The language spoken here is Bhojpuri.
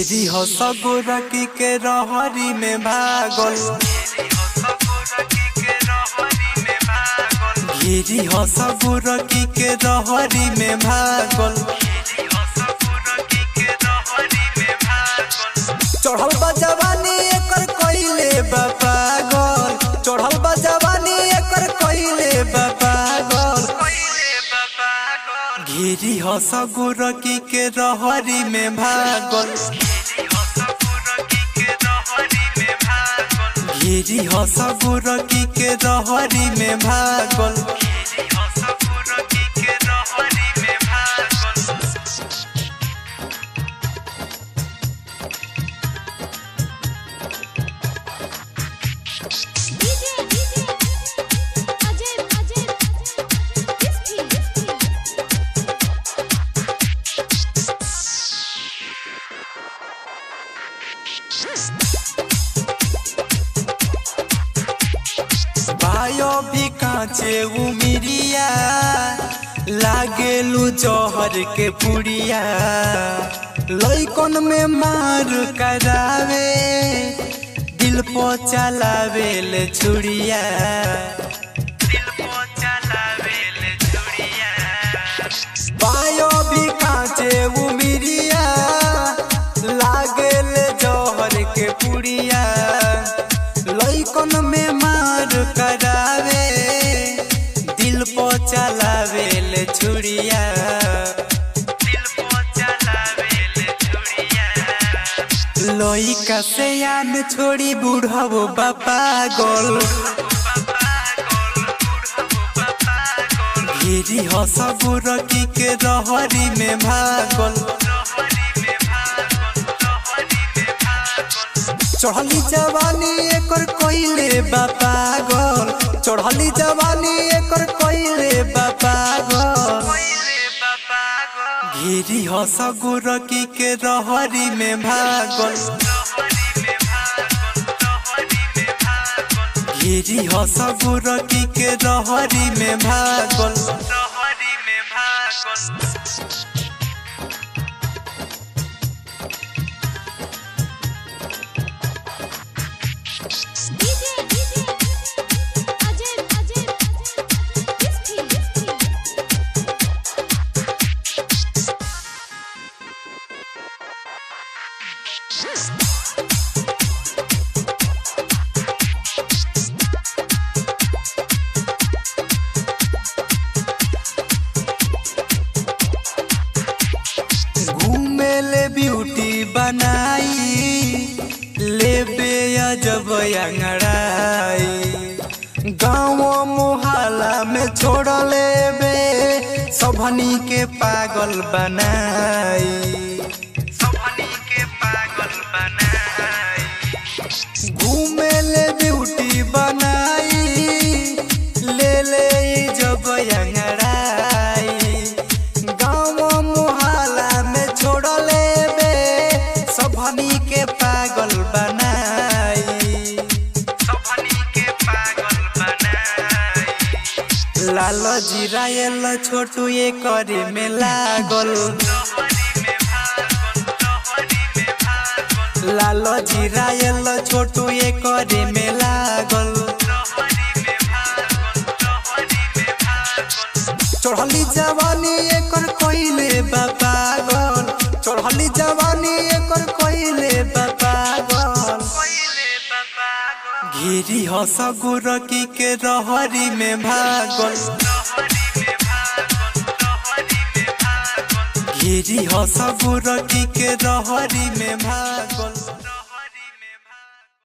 घेरी हो सगुरकी के रहरी में भागल, घेरी हो सगुरकी के रहरी में भागल। चढ़ल बा जवानी एकर कइले बा पागल, चढ़ल बा जवानी एकर कइले बा पागल। घेरी हो सगुरकी के रहरी में भागल, घेरी हो सगुरकी के रहरी में भागल। भाइयों भी कांचे उमिरिया लागेलू जहर के पुड़िया, लइकन में मार करावे दिल पो चलावे ले छुड़िया, भाइयों भी कांचे उमिरिया लागेल जहर के पुड़िया, लइकन में मार करावे दिल पो चलावे ले छुड़िया, लइका से यान छोड़ी बूढ़ो पागल। घेरी हो सगुरकी के रहरी में भागल, चढ़ली जवानी एकर कइले बा पागल, चढ़ली जवानी एकर कइले बा पागल। घेरी हो सगुरकी के रहरी में भागल, घेरी हो सगुरकी के रहरी में भागल। घूमेले ब्यूटी बनाई लेबे अजब अंगड़ाई, गाँव मोहल्ला में छोड़ लेबे सबनी के पागल बनाई, घूमेले ब्यूटी बनाई ले ले जब अंगड़ाई, गाँव मोहल्ला में छोड़ लेबे सबनी के पागल बनाई, लाल जीरायल छोटू ये करे में लागल, लाल जीरायल छोटू ये करे में लागल। चढ़ली जवानी एकर कइले बा पागल, चढ़ली जवानी एकर कइले बा पागल। घेरी हो सगुरकी के रहरी में भागल, घेरी हो सगुरकी के रहरी में भागल।